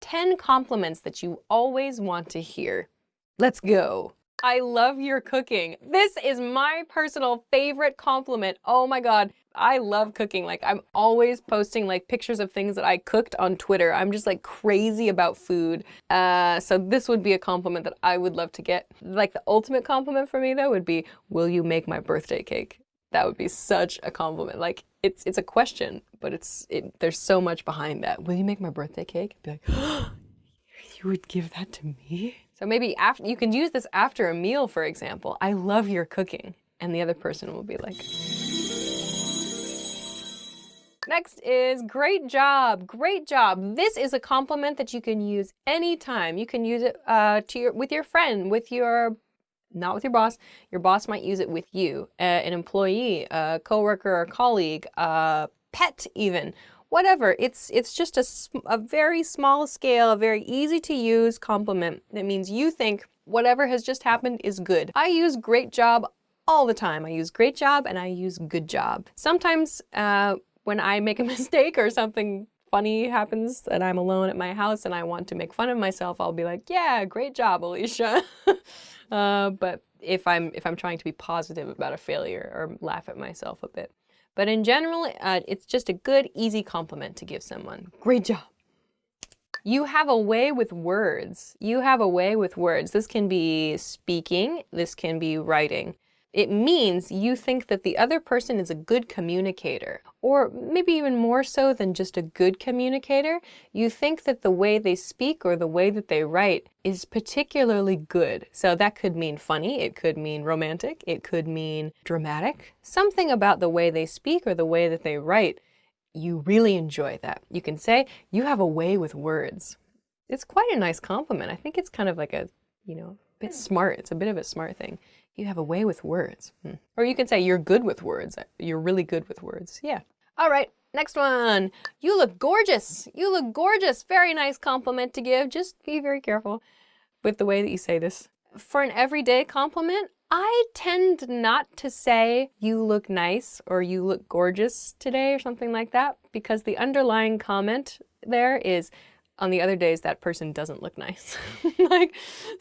10 compliments that you always want to hear. Let's go. I love your cooking. This is my personal favorite compliment. Oh my God. I love cooking. Like, I'm always posting like pictures of things that I cooked on Twitter. I'm just like crazy about food. So this would be a compliment that I would love to get. Like, the ultimate compliment for me though would be, will you make my birthday cake? That would be such a compliment. Like, it's a question, but there's so much behind that. Will you make my birthday cake? I'd be like, oh, you would give that to me? So maybe after, you can use this after a meal, for example. I love your cooking. And the other person will be like. Next is great job, great job. This is a compliment that you can use anytime. You can use it with your friend, not with your boss. Your boss might use it with you, an employee, a coworker, a colleague, a pet even. Whatever, it's just a very small scale, a very easy to use compliment. That means you think whatever has just happened is good. I use great job all the time. I use great job and I use good job. Sometimes when I make a mistake or something funny happens and I'm alone at my house and I want to make fun of myself, I'll be like, yeah, great job, Alicia. But if I'm trying to be positive about a failure or laugh at myself a bit. But in general, it's just a good, easy compliment to give someone. Great job. You have a way with words. You have a way with words. This can be speaking. This can be writing. It means you think that the other person is a good communicator, or maybe even more so than just a good communicator. You think that the way they speak or the way that they write is particularly good. So that could mean funny, it could mean romantic, it could mean dramatic. Something about the way they speak or the way that they write, you really enjoy that. You can say, you have a way with words. It's quite a nice compliment. I think it's kind of like a, bit smart. It's a bit of a smart thing. You have a way with words. Or you can say you're good with words. You're really good with words. Yeah. All right, next one. You look gorgeous. You look gorgeous. Very nice compliment to give. Just be very careful with the way that you say this. For an everyday compliment, I tend not to say you look nice or you look gorgeous today or something like that, because the underlying comment there is, on the other days, that person doesn't look nice.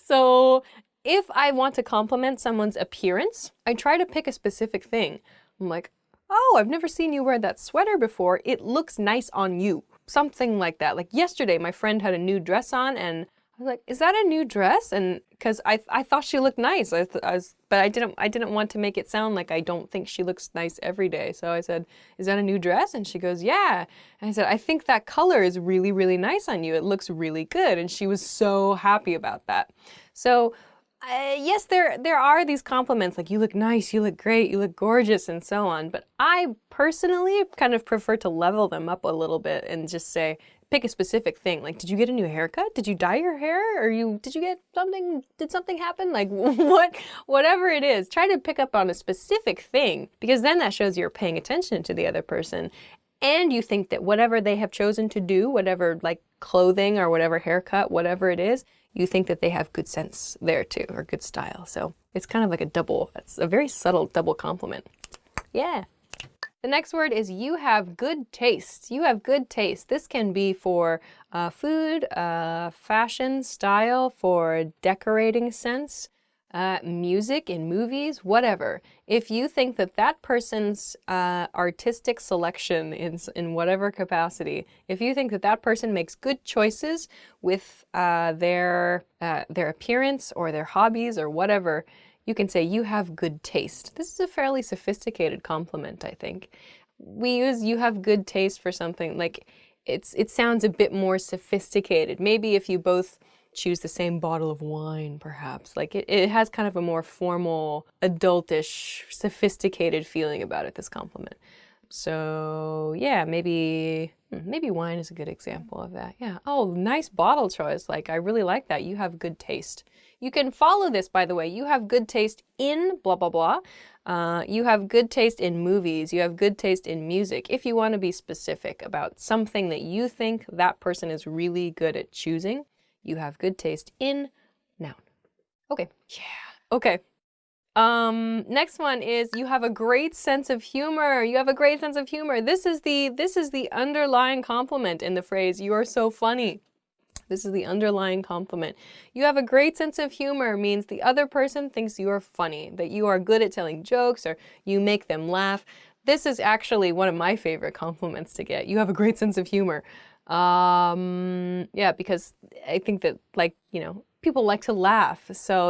So if I want to compliment someone's appearance, I try to pick a specific thing. I'm like, oh, I've never seen you wear that sweater before. It looks nice on you. Something like that. Like yesterday, my friend had a new dress on and I was like, is that a new dress? And because I thought she looked nice, but I didn't want to make it sound like I don't think she looks nice every day. So I said, is that a new dress? And she goes, yeah. And I said, I think that color is really, really nice on you. It looks really good. And she was so happy about that. So yes, there are these compliments like you look nice, you look great, you look gorgeous, and so on. But I personally kind of prefer to level them up a little bit and just say, pick a specific thing. Like, did you get a new haircut? Did you dye your hair? Or did you get something? Did something happen? Like whatever it is, try to pick up on a specific thing, because then that shows you're paying attention to the other person. And you think that whatever they have chosen to do, whatever like clothing or whatever haircut, whatever it is, you think that they have good sense there too, or good style. So it's kind of like it's a very subtle double compliment. Yeah. The next word is you have good taste. You have good taste. This can be for food, fashion, style, for decorating sense, music in movies, whatever. If you think that that person's artistic selection in whatever capacity, if you think that that person makes good choices with their appearance or their hobbies or whatever, you can say you have good taste. This is a fairly sophisticated compliment, I think. We use you have good taste for something like it sounds a bit more sophisticated. Maybe if you both choose the same bottle of wine, perhaps. Like it has kind of a more formal, adultish, sophisticated feeling about it, this compliment. So yeah, maybe wine is a good example of that. Yeah. Oh, nice bottle choice. Like, I really like that. You have good taste. You can follow this, by the way. You have good taste in blah, blah, blah. You have good taste in movies. You have good taste in music. If you want to be specific about something that you think that person is really good at choosing, you have good taste in noun. Okay. Yeah. Okay. Next one is you have a great sense of humor. You have a great sense of humor. This is the underlying compliment in the phrase, you are so funny. This is the underlying compliment. You have a great sense of humor means the other person thinks you are funny, that you are good at telling jokes or you make them laugh. This is actually one of my favorite compliments to get. You have a great sense of humor. Yeah, because I think that, like, you know, people like to laugh. So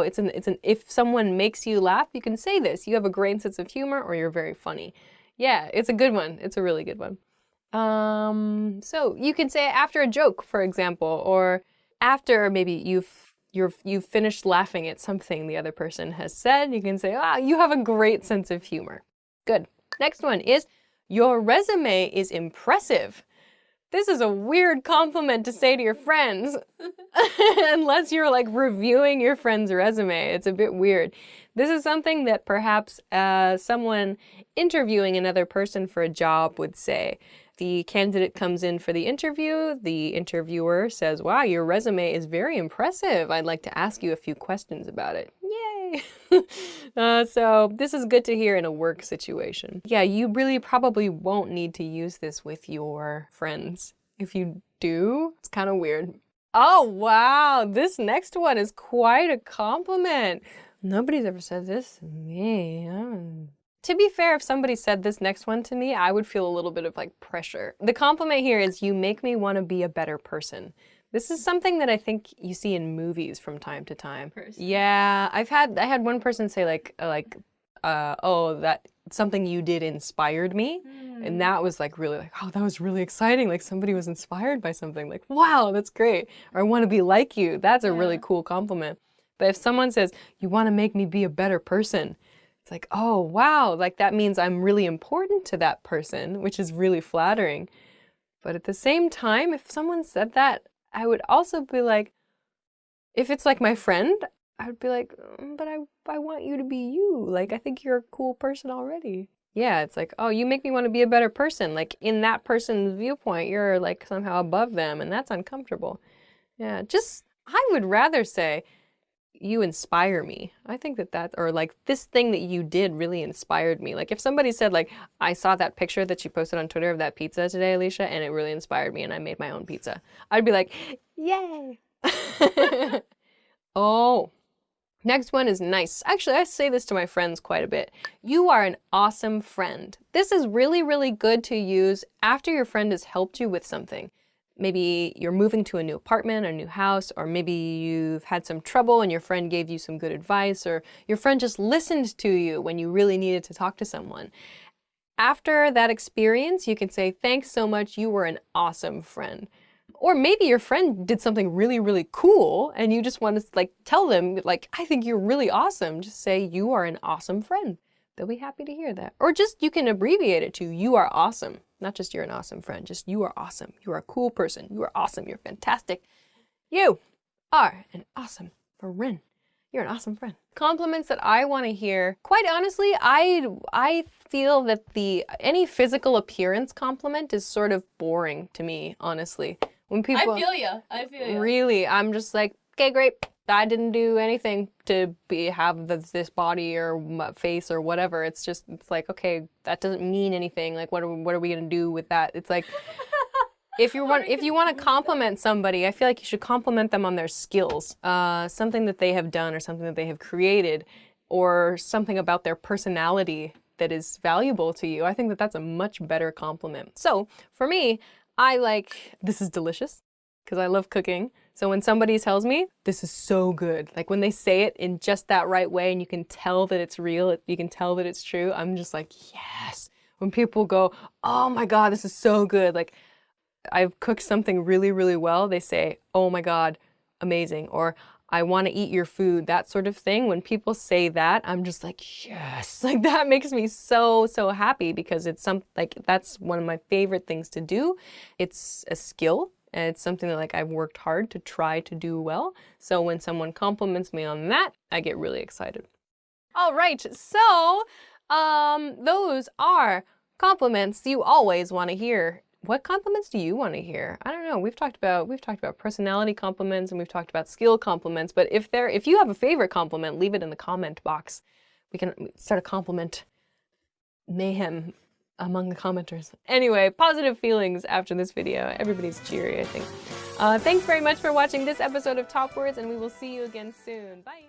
if someone makes you laugh, you can say this. You have a great sense of humor or you're very funny. Yeah, it's a good one. It's a really good one. So you can say it after a joke, for example, or after maybe you've finished laughing at something the other person has said. You can say, ah, you have a great sense of humor. Good. Next one is, your resume is impressive. This is a weird compliment to say to your friends, unless you're like reviewing your friend's resume. It's a bit weird. This is something that perhaps someone interviewing another person for a job would say. The candidate comes in for the interview. The interviewer says, wow, your resume is very impressive. I'd like to ask you a few questions about it. Yay! So this is good to hear in a work situation. Yeah, you really probably won't need to use this with your friends. If you do, it's kind of weird. Oh, wow, this next one is quite a compliment. Nobody's ever said this to me. To be fair, if somebody said this next one to me, I would feel a little bit of like pressure. The compliment here is, you make me want to be a better person. This is something that I think you see in movies from time to time. Yeah, I had one person say oh, that something you did inspired me. And that was like really like, oh, that was really exciting. Like somebody was inspired by something. Like, wow, that's great. Or I want to be like you. That's a really cool compliment. But if someone says, you want to make me be a better person, it's like, oh, wow, like that means I'm really important to that person, which is really flattering. But at the same time, if someone said that, I would also be like, if it's like my friend, I would be like, but I want you to be you. Like, I think you're a cool person already. Yeah, it's like, oh, you make me want to be a better person. Like, in that person's viewpoint, you're like somehow above them, and that's uncomfortable. Yeah, I would rather say, you inspire me. I think that, or like, this thing that you did really inspired me. Like if somebody said like, I saw that picture that you posted on Twitter of that pizza today, Alicia, and it really inspired me and I made my own pizza. I'd be like, yay. Oh, next one is nice. Actually, I say this to my friends quite a bit. You are an awesome friend. This is really, really good to use after your friend has helped you with something. Maybe you're moving to a new apartment or new house, or maybe you've had some trouble and your friend gave you some good advice, or your friend just listened to you when you really needed to talk to someone. After that experience, you can say, thanks so much, you were an awesome friend. Or maybe your friend did something really, really cool and you just want to like tell them, like, I think you're really awesome. Just say, you are an awesome friend. They'll be happy to hear that. Or just, you can abbreviate it to, you are awesome. Not just you're an awesome friend, just you are awesome. You are a cool person. You are awesome. You're fantastic. You are an awesome friend. You're an awesome friend. Compliments that I want to hear, quite honestly, I feel that any physical appearance compliment is sort of boring to me, honestly. When people, I feel you. Really, I'm just like, okay, great. I didn't do anything to have this body or face or whatever. It's like, okay, that doesn't mean anything. Like, what are we gonna do with that? It's like, if you want to compliment somebody, I feel like you should compliment them on their skills, something that they have done or something that they have created, or something about their personality that is valuable to you. I think that that's a much better compliment. So for me, I like, this is delicious, because I love cooking. So when somebody tells me, this is so good, like when they say it in just that right way and you can tell that it's real, you can tell that it's true, I'm just like, yes. When people go, oh my God, this is so good, like I've cooked something really, really well, they say, oh my God, amazing, or I want to eat your food, that sort of thing. When people say that, I'm just like, yes, like that makes me so, so happy, because it's that's one of my favorite things to do. It's a skill. And it's something that like I've worked hard to try to do well. So when someone compliments me on that, I get really excited. All right, so those are compliments you always want to hear. What compliments do you want to hear? I don't know. We've talked about personality compliments and we've talked about skill compliments. But if you have a favorite compliment, leave it in the comment box. We can start a compliment mayhem among the commenters. Anyway, positive feelings after this video. Everybody's cheery, I think. Thanks very much for watching this episode of Top Words, and we will see you again soon. Bye.